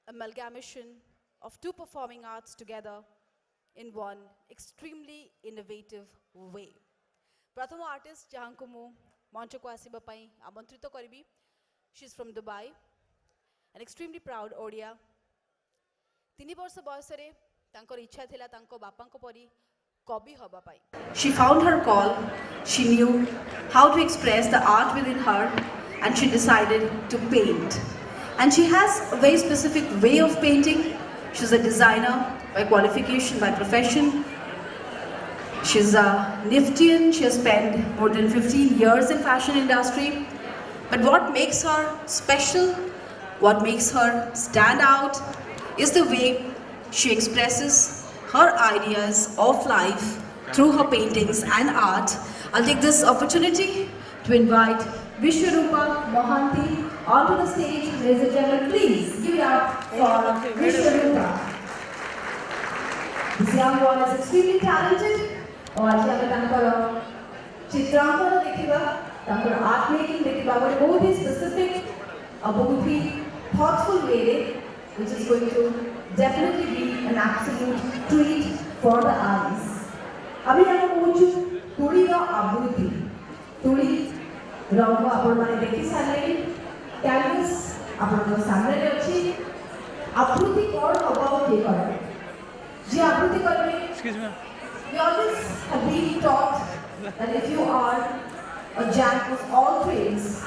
amalgamation of two performing arts together in one extremely innovative way. प्रथम artist जहाँ को मु मंच को आसीबा पई आमंत्रित करिबी. She is from Dubai, an extremely proud Odia. 3 वर्ष बयसरे तांकर इच्छा थिला तांको बापांको परी कवि हबा पाई. She found her call. She knew how to express the art within her, and she decided to paint. And she has a very specific way of painting. She's a designer by qualification, by profession. She's a Niftian. She has spent more than 15 years in fashion industry. But what makes her special, what makes her stand out, is the way she expresses her ideas of life through her paintings and art. I'll take this opportunity to invite Vishwarupa Mohanty onto the stage. Ladies and gentlemen, please give it up for Vishwarupa. This young one is extremely talented. और आज हमें तांकर चित्रांकन देखिबा, तांकर art making देखिबा, but बहुत ही specific, बहुत ही thoughtful way, which is going to definitely be an absolute treat for the eyes. अभी हम पहुँचू तुड़ी का आबूती, तुड़ी रंग आपण माने देखी सारे कैनवस आपण को सामने ले अच्छी आबूती कौन अबाउ के करे जी आबूती करने Excuse me. we always have been taught that if you are a jack of all trades,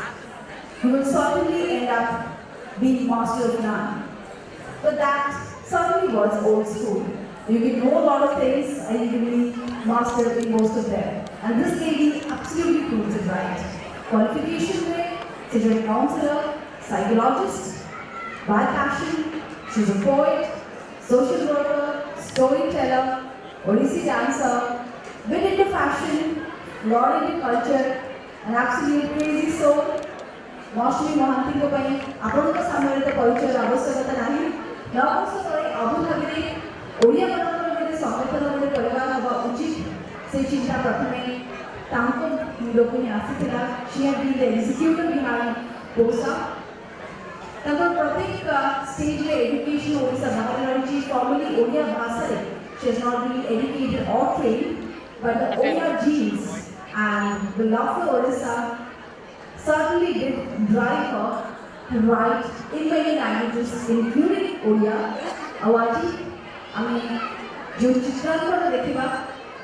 you will certainly end up being master of none. But that certainly was old school. You can know a lot of things and you can be master in most of them. And this lady absolutely proves it right. Qualification में, she's a counselor, psychologist, by passion, she's a poet, social worker, storyteller, Odissi dancer, bit into fashion, lot into culture, an absolute crazy soul. Maushmi Mohanty को पई आपण को सामने तो परिचय आवश्यकता नहीं. नववर्ष करे अबु धाबी ओडिया मनकर मध्ये संगठन मध्ये परिवार हवा उचित से चिंता प्रथमे तांको लोकनि आसीथिला. She had been the executor behind POSA. तांको प्रत्येक स्टेज रे एजुकेशन ओडिसा बाहर रही फॉर्मली ओडिया भाषा रे. She has not been educated or trained, but the Odia genes and the love for Odisha certainly did drive her to write in many languages, including Odia. Awaji, I mean, जो चित्रांकन देखिबा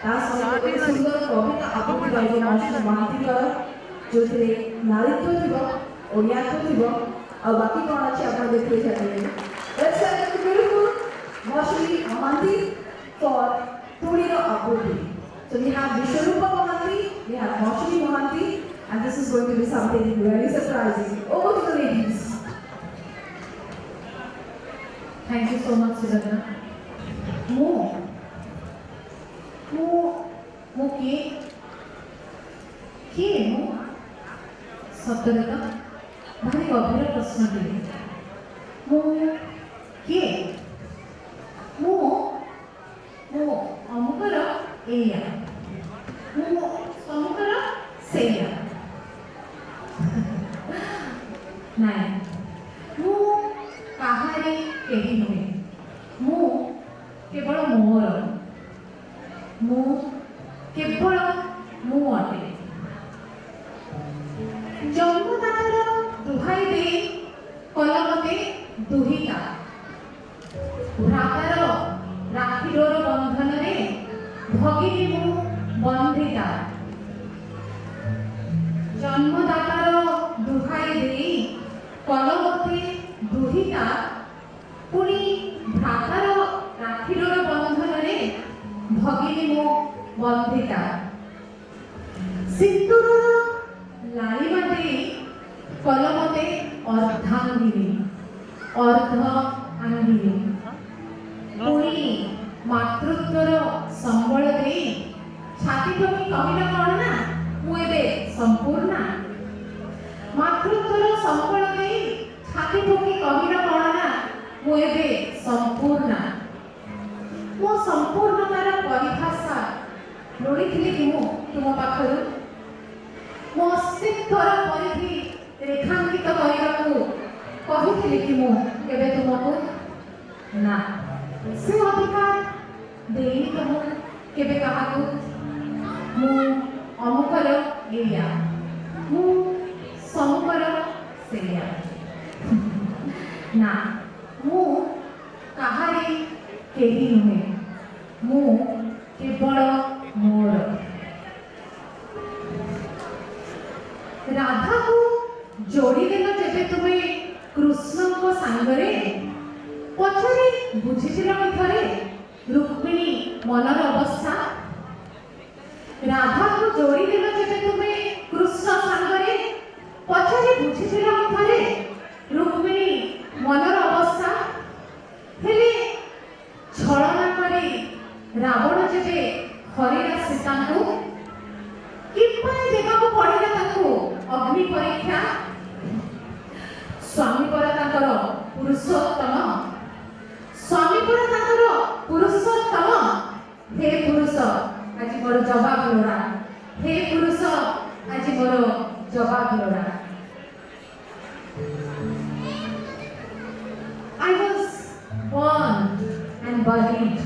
ता समय एक सुंदर कविता आपूर्ति बाइजे मौसम मानती कर जो थे नारित्व थिबो ओडियात्व थिबो और बाकी कौन अच्छे आपण देखते चले. Let's celebrate the beautiful Maushmi Mohanty for Tudiro Aputi. So we have Vishwarupa Mohanty, we have Maushmi Mohanty, and this is going to be something very surprising. Over to the ladies. Thank you so much, Sujata. Mo के मो सत्यता भारी गभीर प्रश्न दिए. मो के मो अमुकर एया मो समुकर सेया नाय मो काहारे केही नुहे. मो केवल मोर मो केवल मो अटे. जन्मदातार दुहाई दे कलमते दुहिता भ्रातार राखीडोर बंधन रे भगिनी मु बंधिता. जन्मदातार दुहाई दे कलमते दुहिता पुनी भ्रातार राखीडोर बंधन रे भगिनी मु बंधिता. सिंदूर लालिमा दे कलमते अर्धांगिनी अर्ध आंगिनी पुणी मातृत्वर संबल दे छाती ठोकी कहिला कौन ना मु एबे संपूर्ण. मातृत्वर संबल दे छाती ठोकी कहिला कौन ना मु एबे संपूर्ण. मो संपूर्णतार परिभाषा लोड़ीथिली कि मु तुम पाखरु मो अस्तित्वर परिधि रेखांकित करने को कही कि मु केबे तुमको ନା ସେ ଅଧିକାର ଦେଇନି ତ ମୁଁ କେବେ କାହାକୁ ମୁଁ ଅମୁକର ଏଇଆ ମୁଁ ସମୁକର ସେଇଆ ନା ମୁଁ କାହାରି କେହି ନୁହେଁ ମୁଁ କେବଳ ମୋର ରାଧାକୁ ଯୋଡ଼ିଦେଲ ଯେବେ ତୁମେ କୃଷ୍ଣଙ୍କ ସାଙ୍ଗରେ ପଛରେ ବୁଝିଥିଲ କି ଥରେ ରୁକ୍ମିଣୀ ମନର ଅବସ୍ଥା ରାଧାକୁ ଯୋଡ଼ିଦେଲ ଯେବେ ତୁମେ କୃଷ୍ଣ ସାଙ୍ଗରେ ପଛରେ ବୁଝିଥିଲ କି ଥରେ ରୁକ୍ମିଣୀ ମନର ଅବସ୍ଥା ହେଲେ ଛଳନା କରି ରାବଣ ଯେବେ ହରିଲା ସୀତାଙ୍କୁ କିପରି ଦେବାକୁ ପଡ଼ିଲା ତାକୁ ଅଗ୍ନି ପରୀକ୍ଷା ସ୍ୱାମୀ ପରା ତାଙ୍କର ପୁରୁଷୋତ୍ତମ ସ୍ୱାମୀ ପରା ତାଙ୍କର ପୁରୁଷୋତ୍ତମ ହେ ପୁରୁଷ ଆଜି ମୋର ଜବାବ ଲୋଡ଼ା ହେ ପୁରୁଷ ଆଜି ମୋର ଜବାବ ଲୋଡ଼ା I was born and buried.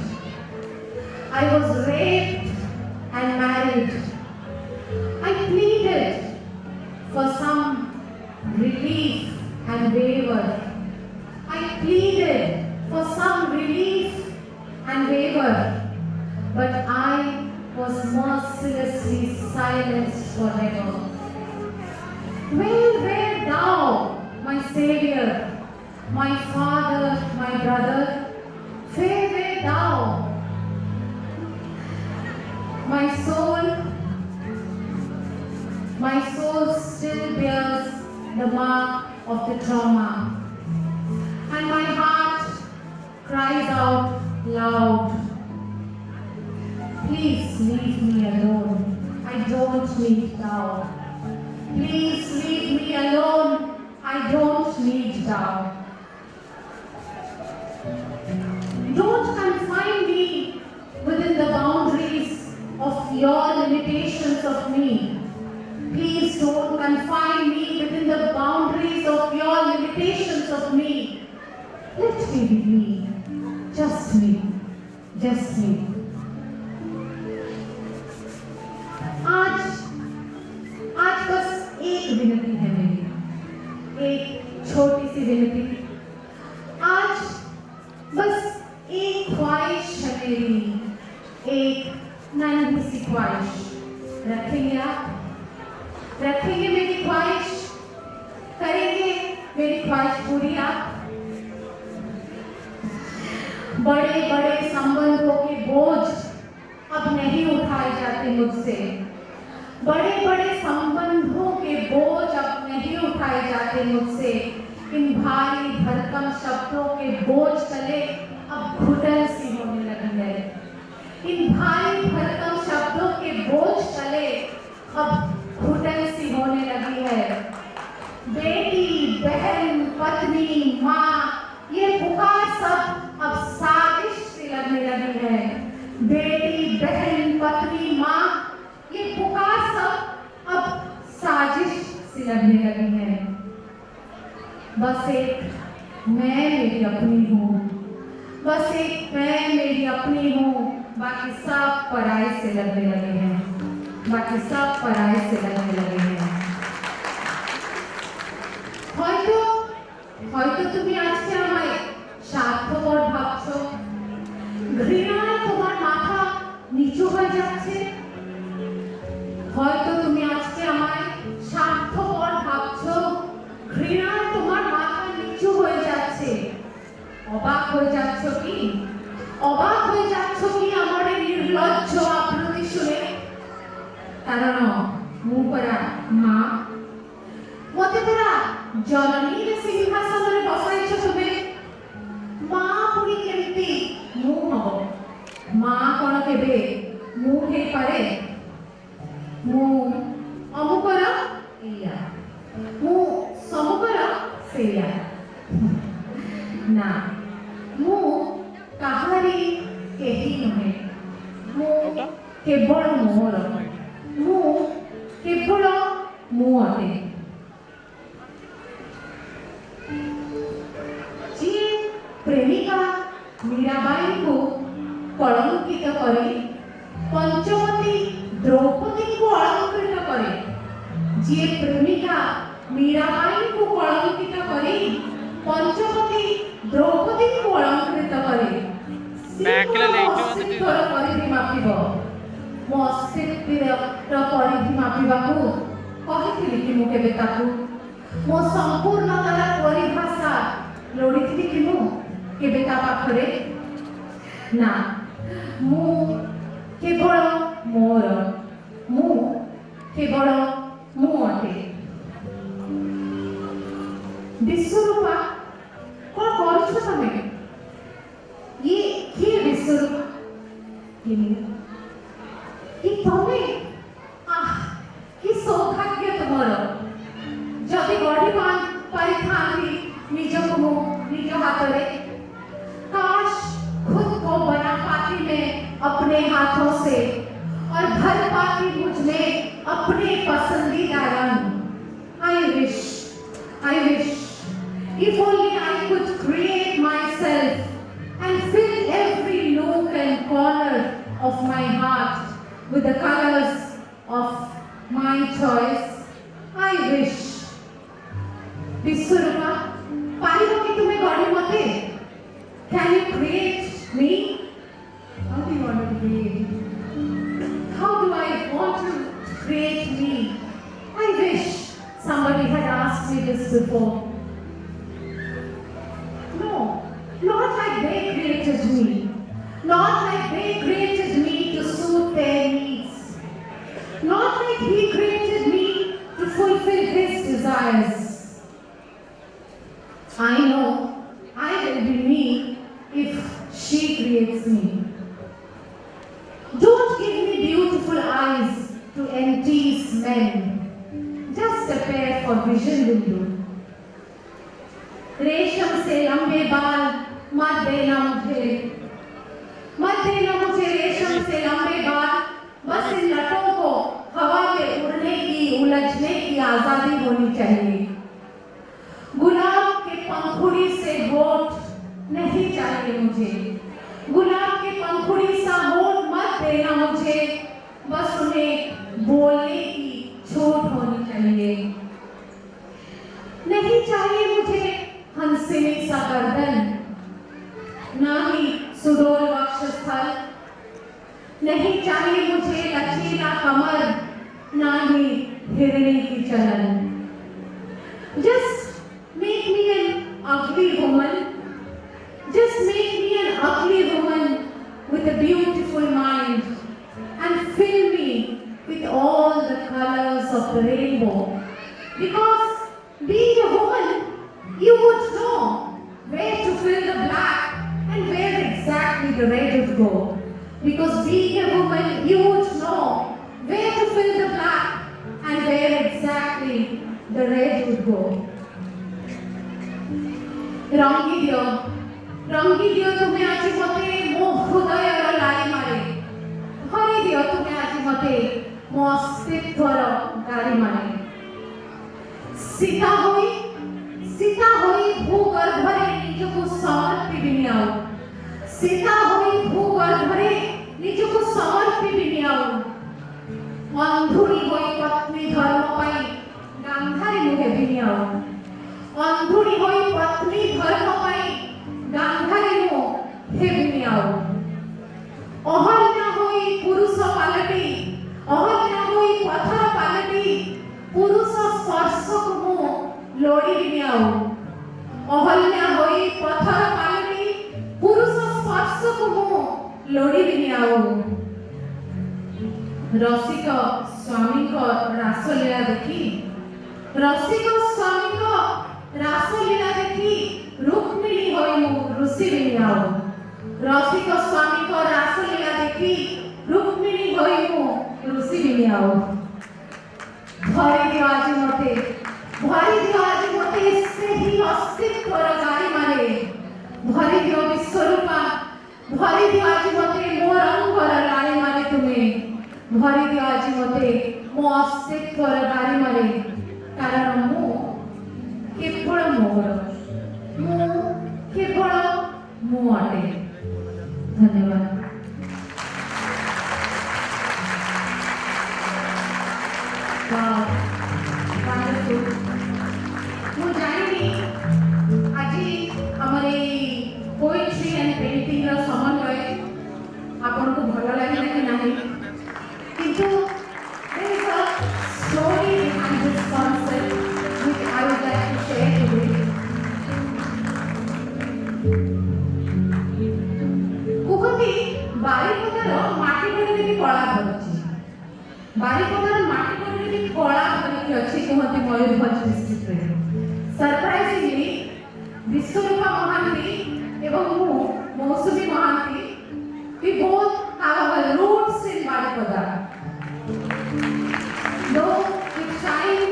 I was raped and married. I pleaded for some relief and wavered. I pleaded for some relief and wavered. But I was mercilessly silenced forever. Where were thou, my Savior, my Father, my brother? Where were thou? My soul still bears the mark of the trauma, and my heart cries out loud, please leave me alone, I don't need thou. Please leave me alone, I don't need thou. Don't confine me within the boundaries of your limitations of me. Please don't confine me within the boundaries of your limitations of me. Let me be me, just me, just me. आज बस एक विनती है मेरी, एक छोटी सी विनती। आज बस एक ख्वाहिश है मेरी, एक नन्ही सी ख्वाहिश। रखेंगे आप? रखेंगे मेरी ख्वाहिश? करेंगे मेरी ख्वाहिश पूरी आप? बड़े बड़े संबंधों के बोझ अब नहीं उठाए जाते मुझसे। बड़े बड़े संबंधों के बोझ अब नहीं उठाए जाते मुझसे। इन भारी भरकम शब्दों के बोझ तले अब घुटन सी होने लगी है। इन भारी भरकम शब्दों के बोझ तले अब घुटन सी होने लगी है। बेटी, बहन, पत्नी, माँ, ये पुकार सब अब साजिश सी लगने लगी है। बेटी, बहन, पत्नी, माँ, ये पुकार सब अब साजिश सी लगने लगी है। बस एक मैं मेरी अपनी हूँ, बस एक मैं मेरी अपनी हूँ, बाकी सब पराये से लगने लगे हैं, बाकी सब पराये से लगने लगे हैं। হয়তো তুমি আজকে আমায় স্বার্থপর ভাবছো, ঘৃণায় তোমার মাথা নিচু হয়ে যাচ্ছে। হয়তো তুমি আজকে আমায় স্বার্থপর ভাবছো, ঘৃণায় তোমার মাথা নিচু হয়ে যাচ্ছে। অবাক হয়ে যাচ্ছ কি? অবাক হয়ে যাচ্ছ কি আমার এই নির্লজ্জ আবৃত্তি শুনে? কারণ ମୁଁ ପରା ମା, ମତେ ପରା ଜନନୀର ସିଂହାସନରେ ବସାଇଛ ତୁମେ। ମା ପୁଣି କେମିତି ମୁଁ ହବ? ମା କଣ କେବେ ମୁଁ ହେଇପାରେ? ମୁଁ ଅମୁକର ଏଇଆ, ମୁଁ ସମୁକର ସେଇଆ। ନା, ମୁଁ କାହାରି କେହି ନୁହେଁ, ମୁଁ କେବଳ ମୋର, ମୁଁ କେବଳ ମୁଁ ଅଟେ। ଯିଏ ପ୍ରେମିକା मीराबाई को कलंकित करी पंचवटी द्रौपदी को अलंकृत करे जी प्रेमिका मीराबाई को कलंकित करी पंचवटी द्रौपदी को अलंकृत करे परिधि मापिब मो अस्तित्वर परिधि मापिबाकू कहिथिली कि मु केबे ताकू मो संपूर्णतार परिभाषा लोड़िथिली कि मु केबे ता पाखरे ना मु केवल मोर मु केवल मु अटे विश्वरूपा कौन करुछ तमे ये किए विश्वरूपा कि तमे कि सौभाग्य तुमर जदि गढ़ी पारिथांती निजको मु निज हाथरे काश खुद को बना पाती मैं अपने हाथों से और भर पाती मुझ में अपने पसंदीदा रंग I wish if only I could create myself and fill every nook and corner of my heart with the colors of my choice. I wish Vishwarupa पारिबो कि तुमे गढ़ी मते Can you create me? How do you want to create? How do I want to create me? I wish somebody had asked me this before. No, not like they created me. Not like they created me to suit their needs. Not like he created me to fulfill his desires. I know I will be me if she creates me. Don't give me beautiful eyes to entice men. Just a pair for vision will do. रेशम से लंबे बाल मत देना मुझे रेशम से लंबे बाल बस इन लटों को हवा में उड़ने की उलझने की आजादी होनी चाहिए गुलाब के पंखुड़ी से होठ नहीं चाहिए मुझे गुलाब के पंखुड़ी सा होठ मत देना मुझे बस उन्हें बोलने की छूट होनी चाहिए नहीं चाहिए मुझे हंसिनी सा गर्दन ना ही सुडोल वक्षस्थल नहीं चाहिए मुझे लचीला कमर ना ही हिरणी की चलन Just make me an ugly woman. Just make me an ugly woman with a beautiful mind and fill me with all the colors of the rainbow. Because being a woman, you would know where to fill the black and where exactly the red would go. Because being a woman, you would know where to fill the black and where exactly the red would go. रंगी दियो तुम्हें आज मते मो हृदय लाली मारे भरी दियो तुम्हें आज मते मो अस्तित्वर गाड़ी मारे सीता होई भूगर्भरे निजको समर्पिबिनी आउ सीता होई भूगर्भरे निजको समर्पिबिनी आउ अंधुरी होई पत्नी धर्म पाई गांधारी मुहे बिनी आउ अंधुरी होई पत्नी धर्म पाई गांधारी मो हेबिनी आउ अहल्या होई पुरुष पालटी अहल्या होई पत्थर पालटी पुरुष स्पर्श को मो लोड़ी बिनी आउ अहल्या होई पत्थर पालटी पुरुष स्पर्श को मो लोड़ी बिनी आउ रसिक स्वामी को रासलीला देखी रुक्मिणी होई मु ऋषि बिनी आउ रसिक स्वामी को रासलीला देखी रुक्मिणी होई मु ऋषि बिनी आउ भरी दियो आज मते से ही अस्तित्व गाड़ी मारे भरी दियो विश्वरूपा भरी दियो आज मते मो रंग लाड़ी मारे तुम्हें भरी दियो आज मते मो अस्तित्व गाड़ी मारे कारण मु केवल मोर मु केवल मु अटे। धन्यवाद। Wow, wonderful. ମୁଁ ଜାଣିନି ଆଜି ଆମର ଏଇ ପୋଏଟ୍ରି ଆଣ୍ଡ ପେଣ୍ଟିଂର ସମନ୍ୱୟ ଆପଣଙ୍କୁ ଭଲ ଲାଗିଲା କି ନାହିଁ, କିନ୍ତୁ there is a story behind this concept which I would like to share today. କୁହନ୍ତି ବାରିପଦାର ମାଟି ପଡ଼ିଲେ କଳା ଧରୁଛି, ବାରିପଦାର ମାଟି ପଡ଼ିଲେ କଳା ଧରିକି ଅଛି କୁହନ୍ତି ମୟୂରଭଞ୍ଜ ଡିଷ୍ଟ୍ରିକ୍ଟରେ। ସରପ୍ରାଇଜିଂଲି ବିଶ୍ୱରୂପା ମହାନ୍ତି ଏବଂ ମୁଁ ମୌସୁମୀ Mohanty, we both have our roots in Baripada. Though with time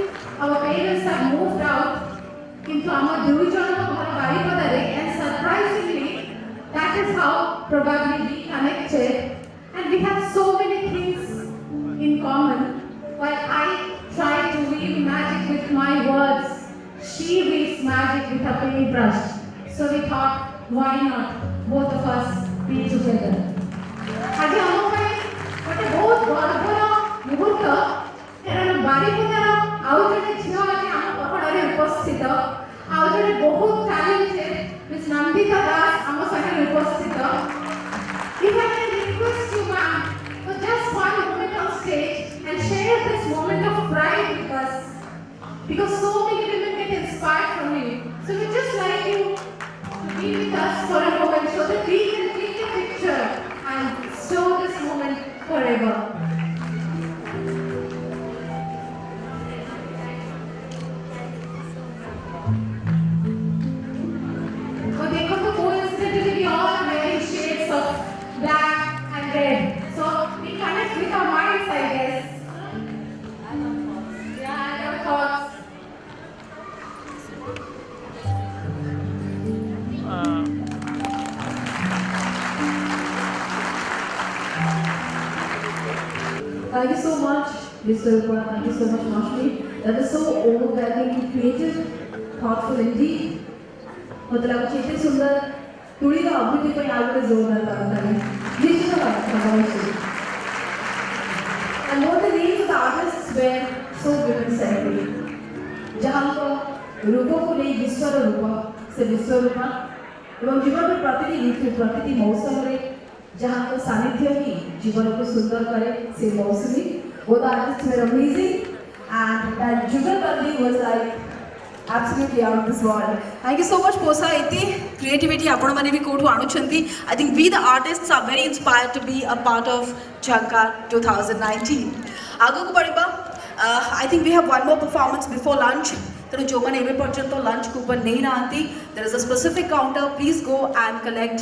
our parents have moved out, କିନ୍ତୁ ଆମ ଦୁଇ ଜଣଙ୍କ ଘର ବାରିପଦାରେ, and surprisingly that is how probably we connected, and we have so many things in common. While I try to weave magic with my words, she weaves magic with her paintbrush. So we thought, why not both of us be together? ଆଜି ଆମ ପାଇଁ ଗୋଟେ ବହୁତ ଗର୍ବର ମୁହୂର୍ତ୍ତ, କାରଣ ବାରିପଦାର ଆଉ ଜଣେ ଝିଅ ଆଜି ଆମ ପହଡ଼ରେ ଉପସ୍ଥିତ, ଆଉ ଜଣେ ବହୁତ ଟ୍ୟାଲେଣ୍ଟେଡ୍ ମିସ୍ ନନ୍ଦିତା ଦାସ ଆମ ସାଙ୍ଗରେ ଉପସ୍ଥିତ। If I can request you, ma'am, for just one moment on stage and share this moment of pride with us, because so many women get inspired from you. So we just like you to be with us for a moment so that we can take a picture and store this moment forever. So देखो तो coincidentally we all are wearing shades of black and red. So we connect with our minds, I guess. Yeah, and our thoughts. Thank you so much, Mr. Rupal. Thank you so much, Mashmi. That was so overwhelmingly creative, thoughtful indeed. मतलब इतने सुंदर तुड़ी का अभिनय पर यहाँ पर जोरदार ताली निश्चित बात and what the names of the artists were so women centric. जहाँ को रूपों को नहीं विश्वर रूपा से विश्वरूपा एवं जीवन में प्रतिदिन ऋतु प्रतिदिन मौसम रे जहाँ को सानिध्य ही जीवन को सुंदर करे से मौसमी वो the artists were amazing and that जुगलबंदी was like absolutely out of this world. Thank you so much, Posa. Iti creativity आपण माने भी कोठु आणुछंती. I think we the artists are very inspired to be a part of Jhankar 2019. आगो को पड़िबा I think we have one more performance before lunch. तेणु जो माने एबे पर्यंत lunch कूपन नहीं नांती, there is a specific counter. Please go and collect your